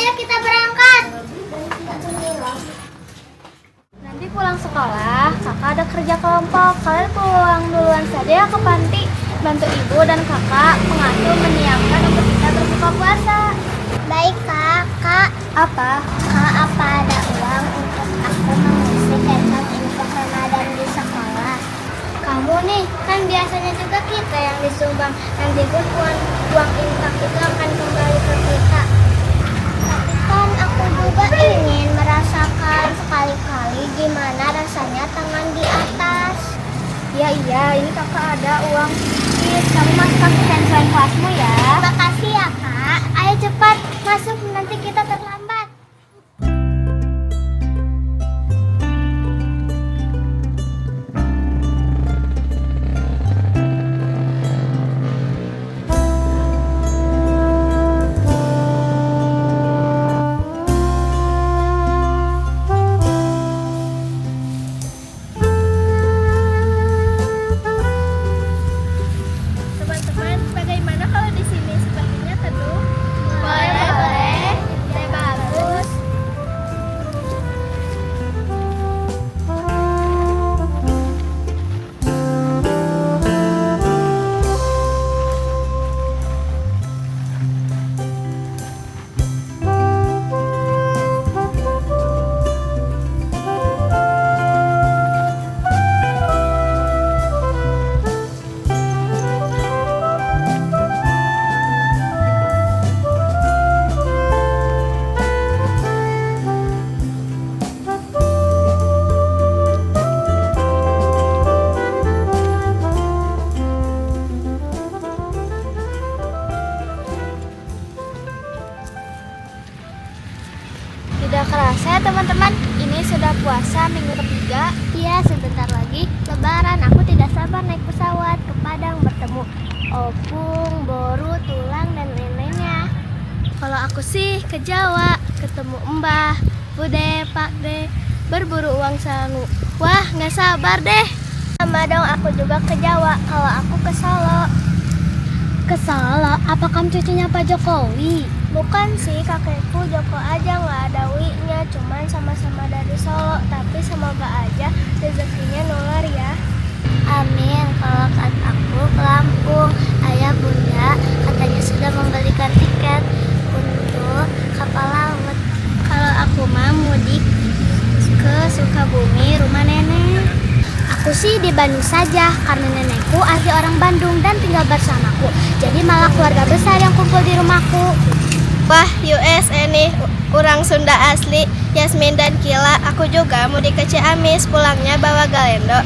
ayo kita berangkat. Nanti pulang sekolah, kakak ada kerja kelompok. Kalian pulang duluan saja ya ke panti. Bantu ibu dan kakak mengatur menyiapkan untuk kita berbuka puasa. Baik kak. Kak, Apa? apa ada uang untuk aku mengisi kantong infak Ramadan di sekolah? Kamu nih, kan biasanya juga kita yang disumbang. Nanti pun uang infak itu akan kembali ke kita. Tapi kan aku juga ingin merasakan sekali-kali gimana rasanya tangan di atas. Iya, ini kakak ada uang. Kamu masukkan ke handphone kelasmu ya. Makasih ya kak. Ayo cepat masuk, nanti kita terlambat. Teman-teman, bagaimana kalau di sini sepertinya teduh? Boleh. Ide bagus. Tidak kerasa ya teman-teman, ini sudah puasa minggu ketiga. Iya, sebentar lagi lebaran. Aku tidak sabar naik pesawat ke Padang bertemu opung, boru, tulang, dan lain-lainnya. Kalau aku sih ke Jawa, ketemu Mbah, Bude, Pak De, berburu uang sangu. Wah, nggak sabar deh. Sama dong, aku juga ke Jawa. Kalau aku ke Solo. Ke Solo, apa kamu cucunya Pak Jokowi? Bukan sih, kakekku Joko aja nggak ada wi-nya, cuman sama-sama dari Solo. Tapi semoga aja rezekinya nular ya. Amin. Kalau aku ke Lampung, ayah bunda katanya sudah membelikan tiket untuk kapal laut. Kalau aku mah mudik ke Sukabumi, rumah nenek. Aku sih di Bandung saja karena nenekku asli orang Bandung dan tinggal bersamaku. Jadi malah keluarga besar yang kumpul di rumahku. Wah, USA nih, orang Sunda asli, Yasmin dan Kila. Aku juga mudik ke Ciamis, pulangnya bawa galendo.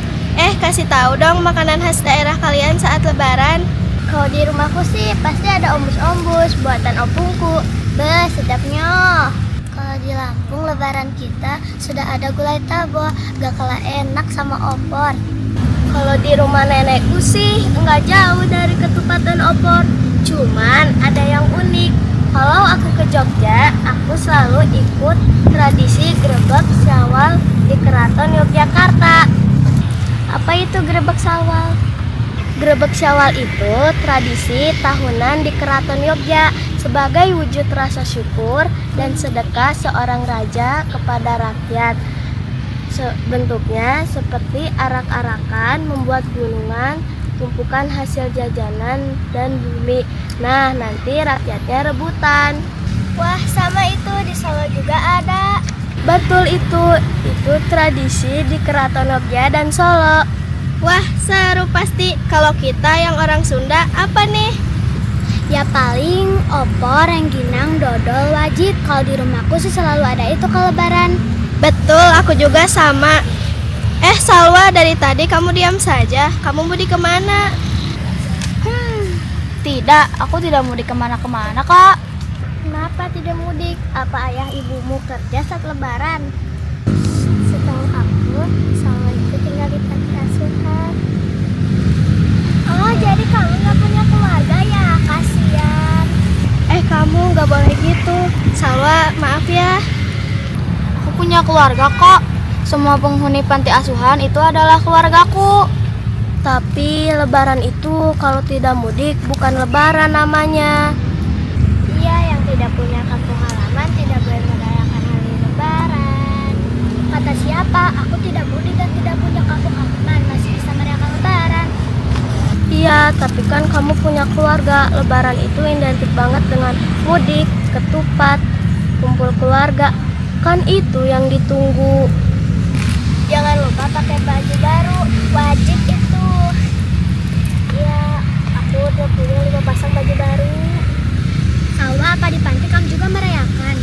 Kasih tahu dong makanan khas daerah kalian saat lebaran. Kalau di rumahku sih pasti ada ombus-ombus buatan opungku. Sedapnya. Kalau di Lampung lebaran kita sudah ada gulai tabo, gak kalah enak sama opor. Kalau di rumah nenekku sih nggak jauh dari ketupat dan opor. Cuman ada yang unik. Kalau aku ke Jogja, aku selalu ikut tradisi grebek syawal di Keraton Yogyakarta. Apa itu grebek syawal? Grebek syawal itu tradisi tahunan di Keraton Yogya sebagai wujud rasa syukur dan sedekah seorang raja kepada rakyat. Bentuknya seperti arak-arakan, membuat gunungan, tumpukan hasil jajanan dan bumi. Nah, nanti rakyatnya rebutan. Wah, sama itu di Solo juga ada. Betul itu tradisi di Keraton Yogya dan Solo. Wah, seru pasti. Kalau kita yang orang Sunda, apa nih? Ya paling opor, rengginang, dodol wajib. Kalau di rumahku sih selalu ada itu kalau lebaran. Betul, aku juga sama. Salwa, dari tadi kamu diam saja. Kamu mudik kemana? Tidak, aku tidak mudik kemana-kemana, Kak. Kenapa tidak mudik? Apa ayah ibumu kerja saat lebaran? Setahu aku, Salwa itu tinggal di panti asuhan. Oh, jadi kamu nggak punya keluarga ya? Kasian. Kamu nggak boleh gitu. Salwa, maaf ya. Aku punya keluarga kok. Semua penghuni panti asuhan itu adalah keluargaku. Tapi lebaran itu kalau tidak mudik bukan lebaran namanya. Iya, yang tidak punya kampung halaman tidak Tapi kan kamu punya keluarga. Lebaran itu identik banget dengan mudik, ketupat, kumpul keluarga. Kan itu yang ditunggu. Jangan lupa pakai baju baru, wajib itu. Ya, aku udah punya 5 pasang baju baru. Salwa, apa di panti kamu juga merayakan?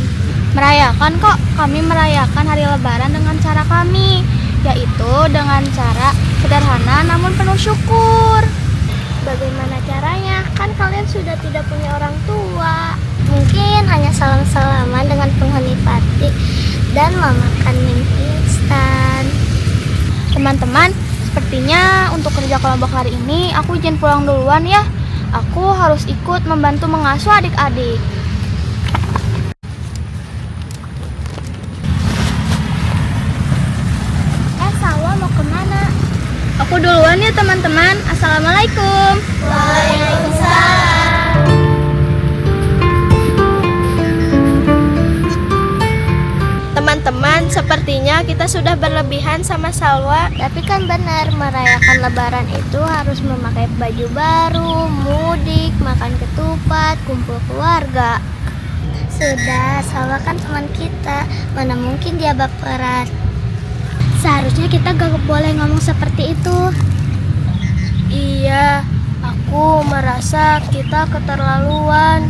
Merayakan kok, kami merayakan hari lebaran dengan cara kami, yaitu dengan cara sederhana namun penuh syukur. Bagaimana caranya? Kan kalian sudah tidak punya orang tua. Mungkin hanya salam-salaman dengan penghuni panti dan memakan mie instan. Teman-teman, sepertinya untuk kerja kelompok hari ini aku izin pulang duluan ya. Aku harus ikut membantu mengasuh adik-adik. Salwa mau kemana? Aku duluan ya teman-teman. Assalamualaikum. Waalaikumsalam. Teman-teman, sepertinya kita sudah berlebihan sama Salwa. Tapi kan benar, merayakan lebaran itu harus memakai baju baru, mudik, makan ketupat, kumpul keluarga. Sudah, Salwa kan teman kita, mana mungkin dia baperan. Seharusnya kita gak boleh ngomong seperti itu. Iya, aku merasa kita keterlaluan.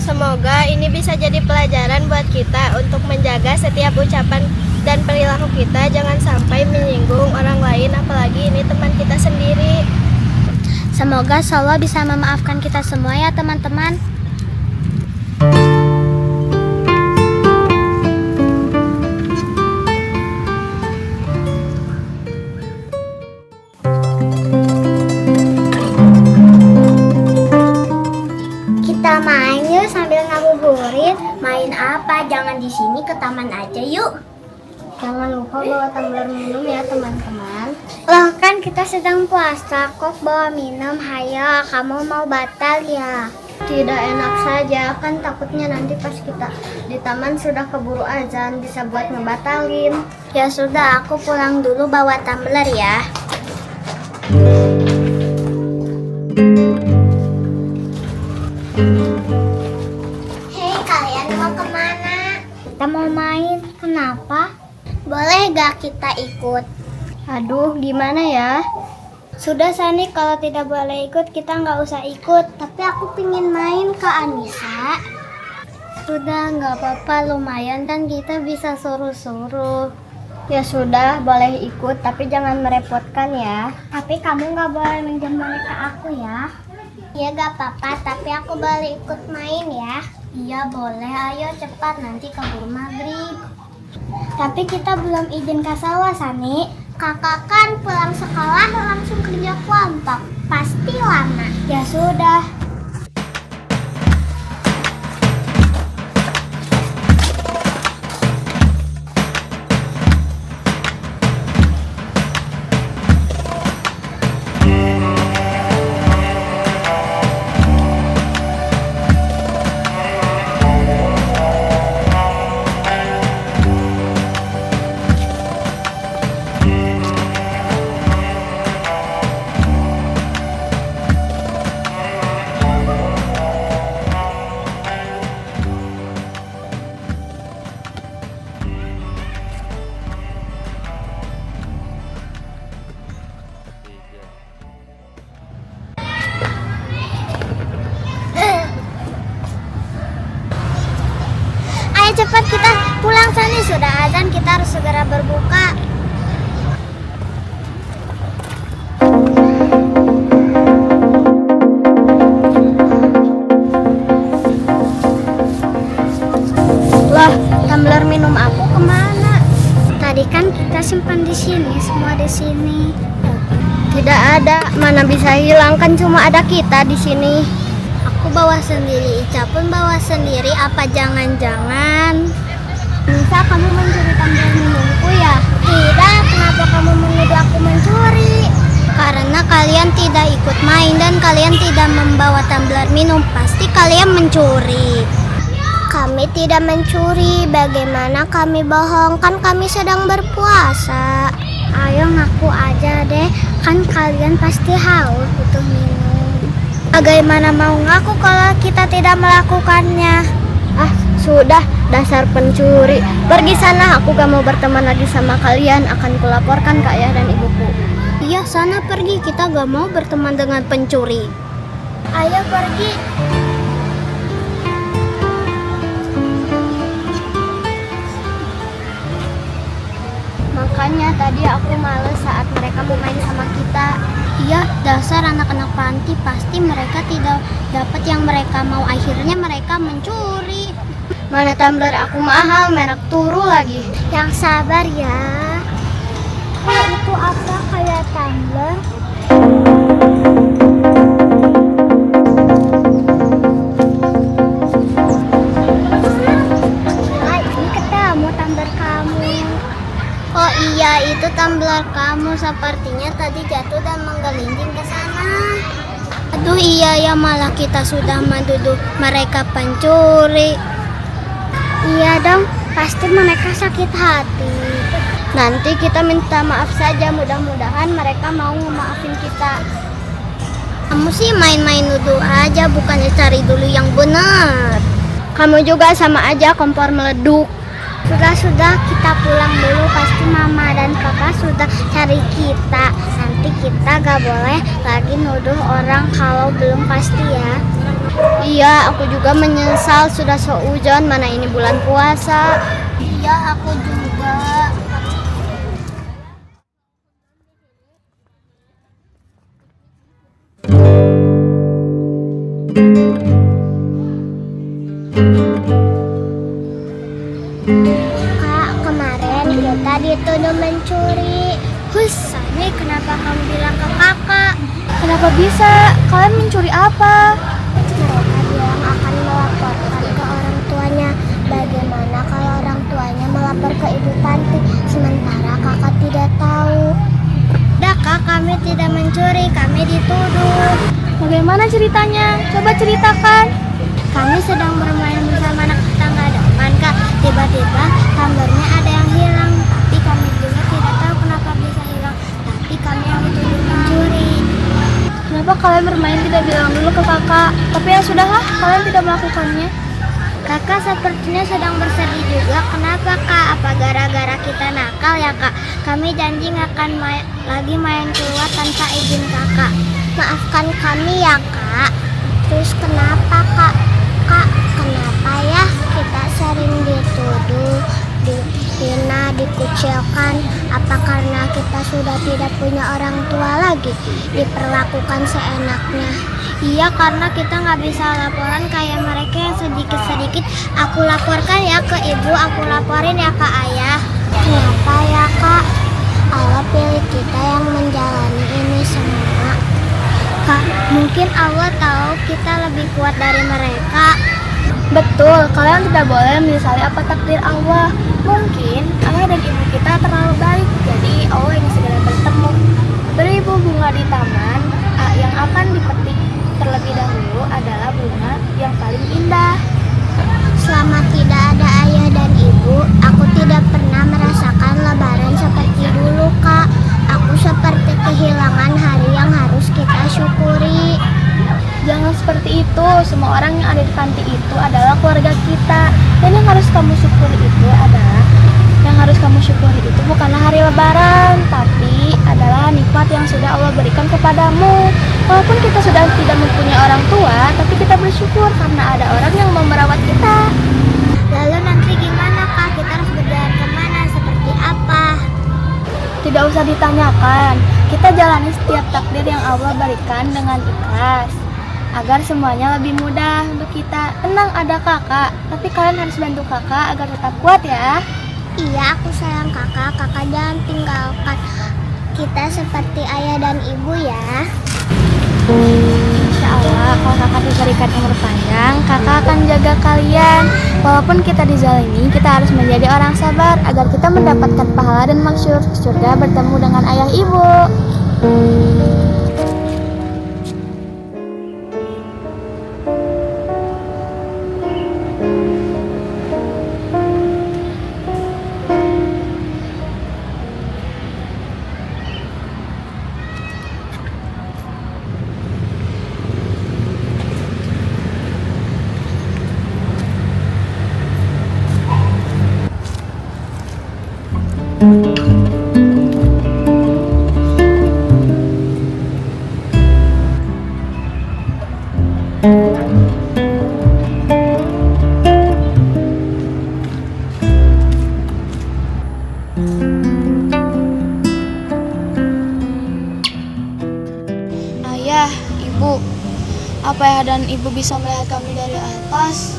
Semoga ini bisa jadi pelajaran buat kita untuk menjaga setiap ucapan dan perilaku kita, jangan sampai menyinggung orang lain, apalagi ini teman kita sendiri. Semoga Salwa bisa memaafkan kita semua ya teman-teman. Kita main yuk sambil ngabuburit. Main apa? Jangan di sini, ke taman aja yuk. Jangan lupa bawa tumbler minum ya teman-teman. Loh kan kita sedang puasa, kok bawa minum? Hayo, kamu mau batal ya? Tidak enak saja, kan takutnya nanti pas kita di taman sudah keburu azan, bisa buat ngebatalin. Ya sudah, aku pulang dulu bawa tumbler ya. Hei, kalian mau kemana? Kita mau main. Kenapa? Boleh gak kita ikut? Aduh, gimana ya? Sudah Sani, kalau tidak boleh ikut kita nggak usah ikut. Tapi aku pingin main ke Anissa. Sudah, nggak apa-apa, lumayan kan kita bisa suruh-suruh. Ya sudah, boleh ikut, tapi jangan merepotkan ya. Tapi kamu nggak boleh minjem boneka aku ya. Ya gak apa-apa, tapi aku boleh ikut main ya. Iya boleh, ayo cepat, nanti keburu maghrib. Tapi kita belum izin ke Salwa, Sani. Kakak kan pulang sekolah langsung kerja kelompok, pasti lama. Ya sudah. Ayo cepat kita pulang Sani, sudah azan, kita harus segera berbuka. Lah, tumbler minum aku kemana? Tadi kan kita simpan di sini, semua di sini. Tidak ada, mana bisa hilang, kan cuma ada kita di sini. Aku bawa sendiri, Ica pun bawa sendiri. Apa jangan-jangan Bisa kamu mencuri tumbler minumku ya? tidak? Kenapa kamu menuduh aku mencuri? Karena kalian tidak ikut main dan kalian tidak membawa tumbler minum. Pasti kalian mencuri. Kami tidak mencuri. Bagaimana kami bohong? Kan kami sedang berpuasa. Ayo ngaku aja deh. Kan kalian pasti haus butuh minum. Bagaimana mau ngaku kalau kita tidak melakukannya? Ah, sudah, dasar pencuri. Pergi sana, aku gak mau berteman lagi sama kalian. Akan kulaporkan ke ayah dan ibuku. Iya, sana pergi. Kita gak mau berteman dengan pencuri. Ayo pergi. Makanya tadi aku males saat mereka mau main sama kita. Iya, dasar anak-anak panti, pasti mereka tidak dapat yang mereka mau. Akhirnya mereka mencuri. Mana tumbler aku mahal, merek turu lagi. Yang sabar ya. Itu apa kayak tumbler? Ini ketemu tumbler kamu. Oh iya, itu tumbler kamu. Sepertinya tadi jatuh dan menggelinding ke sana. Aduh iya ya, malah kita sudah menuduh mereka pencuri. Iya dong, pasti mereka sakit hati. Nanti kita minta maaf saja, mudah-mudahan mereka mau ngemaafin kita. Kamu sih main-main nuduh aja, bukannya cari dulu yang benar. Kamu juga sama aja, kompor meleduk. Sudah, kita pulang dulu. Pasti mama dan papa sudah cari kita. Nanti kita gak boleh lagi nuduh orang kalau belum pasti ya. Iya, aku juga menyesal sudah seujon, mana ini bulan puasa. Iya, aku juga. Kak, kemarin kita dituduh mencuri. Sani, kenapa kamu bilang ke kakak? Kenapa bisa? Kalian mencuri apa? Mereka bilang akan melaporkan ke orang tuanya. Bagaimana kalau orang tuanya melapor ke ibu panti, sementara kakak tidak tahu? Dah kak, kami tidak mencuri, kami dituduh. Bagaimana ceritanya? Coba ceritakan. Kami sedang bermain bersama anak tetangga depan kak. Tiba-tiba tumblernya ada yang hilang, tapi kami juga tidak tahu kenapa bisa hilang. Tapi kami yang dituduh mencuri. Kenapa kalian bermain tidak bilang dulu ke kakak? Tapi ya sudahlah, kalian tidak melakukannya. Kakak sepertinya sedang bersedih juga. Kenapa kak? Apa gara-gara kita nakal ya kak? Kami janji nggak akan lagi main keluar tanpa izin kakak. Maafkan kami ya kak. Terus kenapa kak? Kak, kenapa ya kita sering dituduh, dihina, dikucilkan? Apa karena kita sudah tidak punya orang tua lagi? Diperlakukan seenaknya. Iya, karena kita nggak bisa laporan kayak mereka yang sedikit-sedikit. Aku laporkan ya ke ibu, aku laporin ya ke ayah. Kenapa ya kak? Allah pilih kita yang menjalani ini semua. Kak, mungkin Allah tahu kita lebih kuat dari mereka. Betul, kalian tidak boleh menyesali apa takdir Allah. Mungkin ayah dan ibu kita terlalu baik, jadi Allah ingin segera bertemu. Beribu bunga di taman, yang akan dipetik terlebih dahulu adalah bunga yang paling indah. Selama tidak ada ayah dan ibu, aku tidak pernah merasakan lebaran seperti dulu kak. Aku seperti kehilangan hari yang harus kita syukuri. Jangan seperti itu, semua orang yang ada di panti itu adalah keluarga kita. Dan yang harus kamu syukuri itu bukanlah hari lebaran, tapi adalah nikmat yang sudah Allah berikan kepadamu. Walaupun kita sudah tidak mempunyai orang tua, tapi kita bersyukur karena ada orang yang mau merawat kita. Lalu nanti gimana kak? Kita harus berjalan kemana? Seperti apa? Tidak usah ditanyakan, kita jalani setiap takdir yang Allah berikan dengan ikhlas agar semuanya lebih mudah untuk kita. Tenang, ada kakak, tapi kalian harus bantu kakak agar tetap kuat ya. Iya, aku sayang kakak. Kakak jangan tinggalkan kita seperti ayah dan ibu ya. Insya Allah, kalau kakak diberikan umur panjang, kakak akan jaga kalian. Walaupun kita dizalimi, kita harus menjadi orang sabar agar kita mendapatkan pahala dan masyhur surga bertemu dengan ayah ibu. Ayah, ibu, apa ya dan ibu bisa melihat kami dari atas?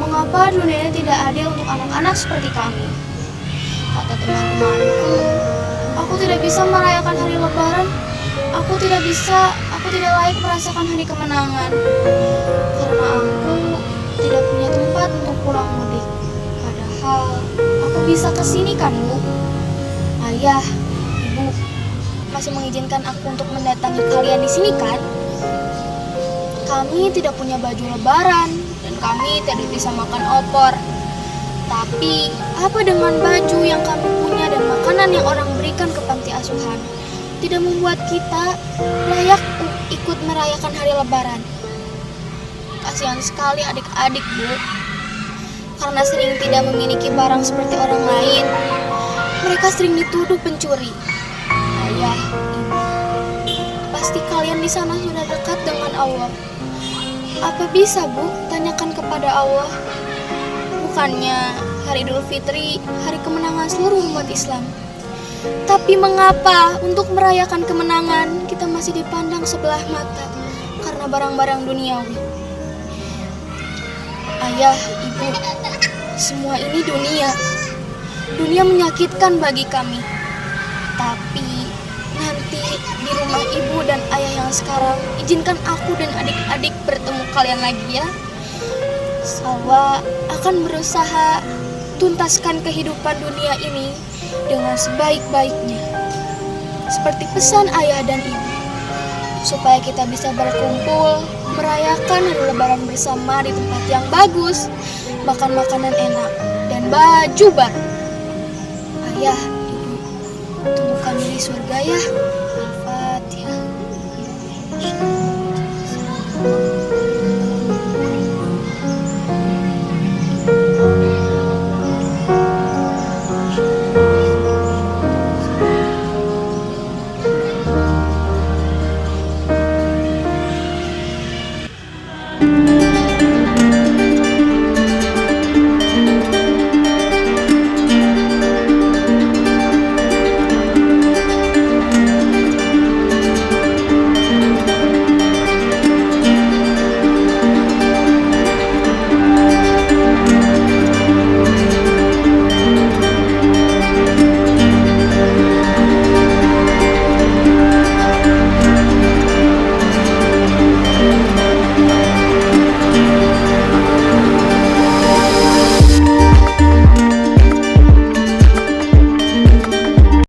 Mengapa dunia ini tidak adil untuk anak-anak seperti kami? Kata teman-temanku, aku tidak bisa merayakan hari lebaran. Aku tidak layak merasakan hari kemenangan. Karena aku tidak punya tempat untuk pulang mudik. Padahal aku bisa kesini kan, Bu? Ayah, ibu, masih mengizinkan aku untuk mendatangi kalian di sini kan? Kami tidak punya baju lebaran dan kami tidak bisa makan opor. Tapi apa dengan baju yang kami punya dan makanan yang orang berikan ke panti asuhan tidak membuat kita layak ikut merayakan hari lebaran? Kasihan sekali adik-adik, Bu. Karena sering tidak memiliki barang seperti orang lain, mereka sering dituduh pencuri. Ayah, ibu, pasti kalian di sana sudah dekat dengan Allah. Apa bisa, Bu, tanyakan kepada Allah? Bukannya hari Idul Fitri, hari kemenangan seluruh umat Islam. Tapi mengapa untuk merayakan kemenangan kita masih dipandang sebelah mata karena barang-barang duniawi? Ayah, ibu, semua ini dunia. Dunia menyakitkan bagi kami. Tapi nanti di rumah ibu dan ayah yang sekarang, izinkan aku dan adik-adik bertemu kalian lagi ya. Salwa akan berusaha tuntaskan kehidupan dunia ini dengan sebaik-baiknya. Seperti pesan ayah dan ibu, supaya kita bisa berkumpul, merayakan hari lebaran bersama di tempat yang bagus, makan makanan enak, dan baju baru. Ayah, ibu, tunggu kami di surga ya. Al-Fatihah.